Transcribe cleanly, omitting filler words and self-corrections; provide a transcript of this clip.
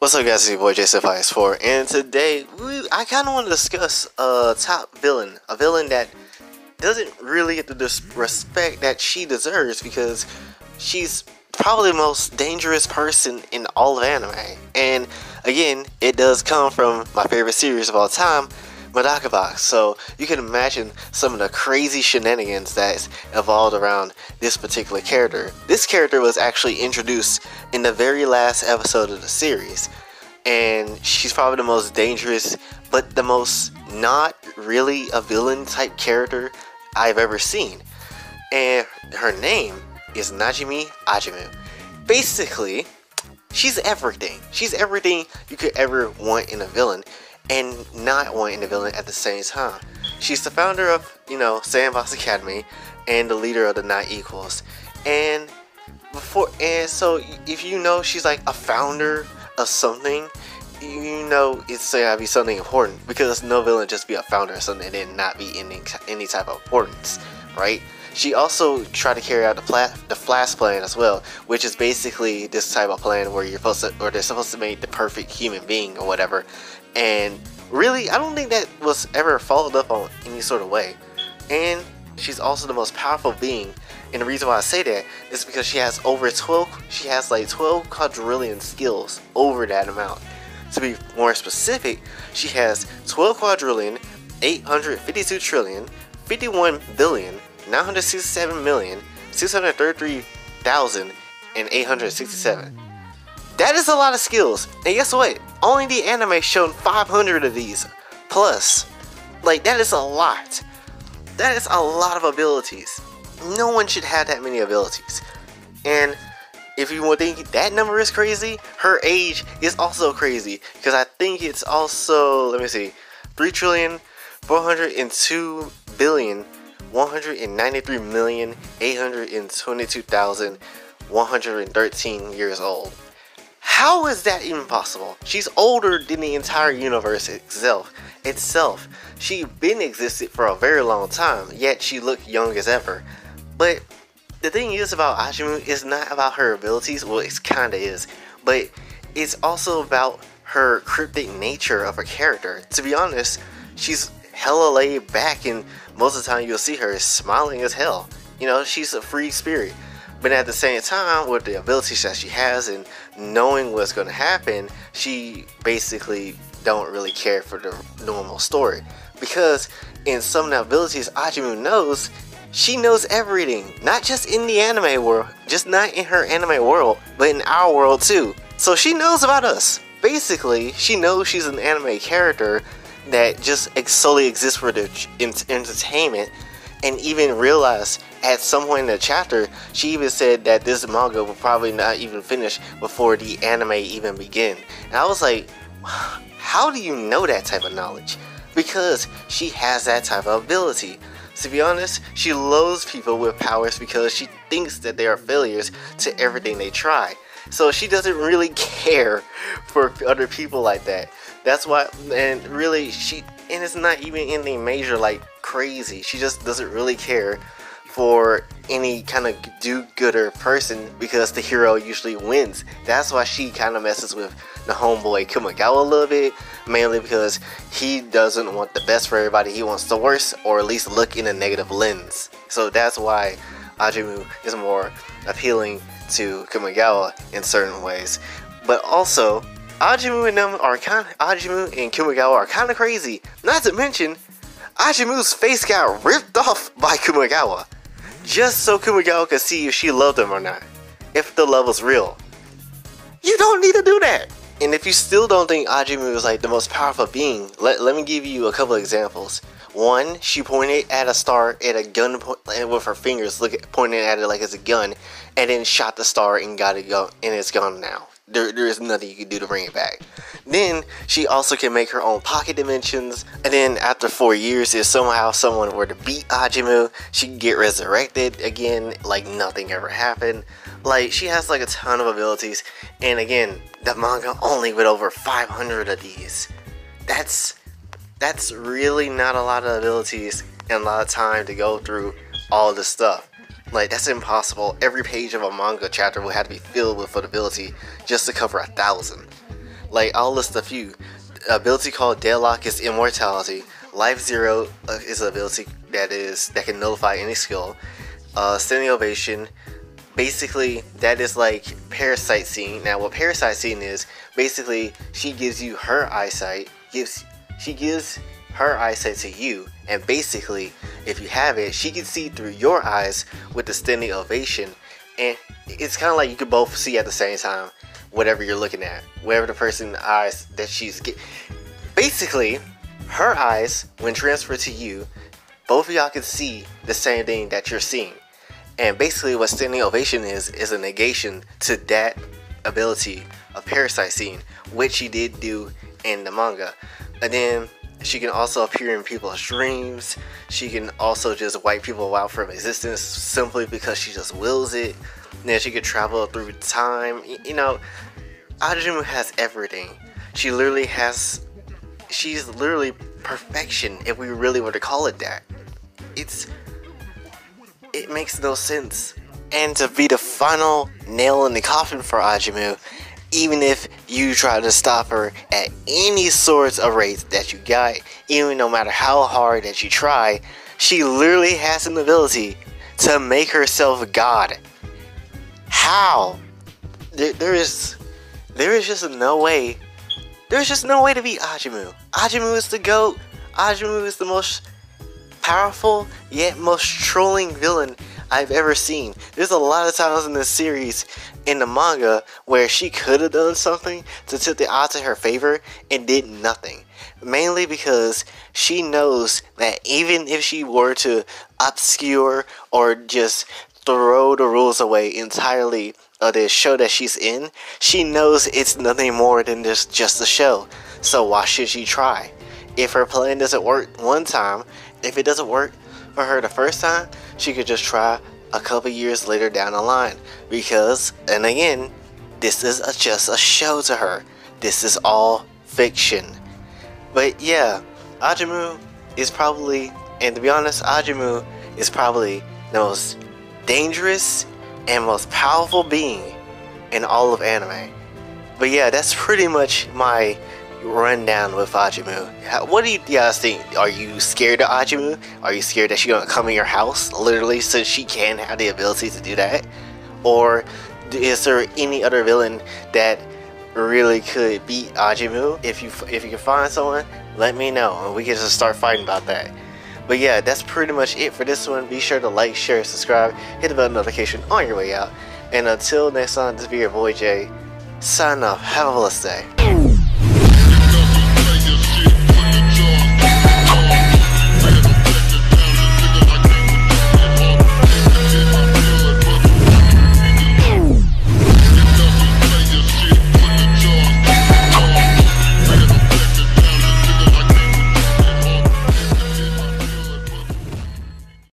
What's up, guys? It's your boy JSF4, and today I kind of want to discuss a top villain, a villain that doesn't really get the respect that she deserves because she's probably the most dangerous person in all of anime. And again, it does come from my favorite series of all time, Medaka Box. So you can imagine some of the crazy shenanigans that's evolved around this particular character. This character was actually introduced in the very last episode of the series, and she's probably the most dangerous, but the most not really a villain type character I've ever seen. And her name is Najimi Ajimu. Basically, she's everything. She's everything you could ever want in a villain and not want in a villain at the same time. She's the founder of, Sandbox Academy and the leader of the Night Equals. And so if you know she's like a founder of something, you know it's gotta be something important, because no villain just be a founder of something and then not be any type of importance, right? She also tried to carry out the Flash plan as well, which is basically this type of plan where they're supposed to make the perfect human being or whatever. And really, I don't think that was ever followed up on any sort of way. And she's also the most powerful being, and the reason why I say that is because she has like 12 quadrillion skills, over that amount. To be more specific, she has 12 quadrillion, 852 trillion, 51 billion, 967 million, 633,867. That is a lot of skills. And guess what? Only the anime shown 500 of these plus. Like, that is a lot. That is a lot of abilities. No one should have that many abilities. And if you want to think that number is crazy, her age is also crazy, because I think it's also, 3,402,193,822,113 years old. How is that even possible? She's older than the entire universe itself. She been existed for a very long time, yet she looked young as ever. But the thing is about Ajimu is not about her abilities. Well, it kinda is, but it's also about her cryptic nature of her character. To be honest, she's hella laid back, and most of the time you'll see her smiling as hell. She's a free spirit. But at the same time, with the abilities that she has and knowing what's going to happen, she basically don't really care for the normal story. Because in some of the abilities Ajimu knows, she knows everything. Not just in the anime world, just not in her anime world, but in our world too. So she knows about us. Basically, she knows she's an anime character that just solely exists for the entertainment. And even realized at some point in the chapter, she even said that this manga will probably not even finish before the anime even begin. And I was like, how do you know that type of knowledge? Because she has that type of ability. To be honest, she loathes people with powers because she thinks that they are failures to everything they try. So she doesn't really care for other people like that. That's why, and really, and it's not even anything major like crazy. She just doesn't really care for any kind of do-gooder person, because the hero usually wins. That's why she kind of messes with the homeboy Kumagawa a little bit, mainly because he doesn't want the best for everybody. He wants the worst, or at least look in a negative lens. So that's why Ajimu is more appealing to Kumagawa in certain ways. But also, Ajimu and Kumagawa are kind of crazy. Not to mention, Ajimu's face got ripped off by Kumagawa, just so Kumagawa could see if she loved him or not, if the love was real. You don't need to do that. And if you still don't think Ajimu is like the most powerful being, let me give you a couple of examples. One, she pointed at a star at a gun with her fingers, pointing at it like it's a gun, and then shot the star and got it go, and it's gone now. There is nothing you can do to bring it back. Then she also can make her own pocket dimensions, and then after 4 years, if somehow someone were to beat Ajimu, she can get resurrected again like nothing ever happened. Like, she has like a ton of abilities, and again, the manga only with over 500 of these. That's really not a lot of abilities and a lot of time to go through all this stuff. Like, that's impossible. Every page of a manga chapter will have to be filled with ability just to cover 1,000. Like, I'll list a few. Ability called Deadlock is immortality. Life Zero is an ability that can nullify any skill. Standing Ovation, basically that is like Parasite Scene. Now what Parasite Scene is, basically she gives you her eyesight, she gives her eyesight to you, and basically if you have it, she can see through your eyes with the Standing Ovation, and it's kind of like you can both see at the same time whatever you're looking at, whatever the person's eyes that she's basically her eyes, when transferred to you, both of y'all can see the same thing that you're seeing. And basically what Standing Ovation is a negation to that ability of Parasite Scene, which she did do in the manga. And then she can also appear in people's dreams. She can also just wipe people out from existence simply because she just wills it. And then she can travel through time. You know, Ajumu has everything. She's literally perfection, if we really were to call it that. It makes no sense. And to be the final nail in the coffin for Ajumu, even if you try to stop her at any sorts of rates that you got, even no matter how hard that you try, she literally has an ability to make herself God. How? There is just no way. There's just no way to beat Ajumu. Ajumu is the GOAT. Ajumu is the most powerful yet most trolling villain I've ever seen. There's a lot of times in this series in the manga where she could have done something to tip the odds in her favor and did nothing. Mainly because she knows that even if she were to obscure or just throw the rules away entirely of the show that she's in, she knows it's nothing more than just a show. So why should she try? If her plan doesn't work one time, if it doesn't work for her the first time, she could just try a couple years later down the line. Because, and again, this is just a show to her. This is all fiction. But yeah, Ajumu is probably, and to be honest, Ajumu is probably the most dangerous and most powerful being in all of anime. But yeah, that's pretty much my rundown with Ajumu. What do you guys think? Are you scared of Ajumu? Are you scared that she's gonna come in your house literally so she can have the ability to do that? Or is there any other villain that really could beat Ajumu? If you can find someone, let me know and we can just start fighting about that. But yeah, that's pretty much it for this one. Be sure to like, share, subscribe, hit the bell notification on your way out. And until next time, this will be your boy Jay. Sign off. Have a blessed day.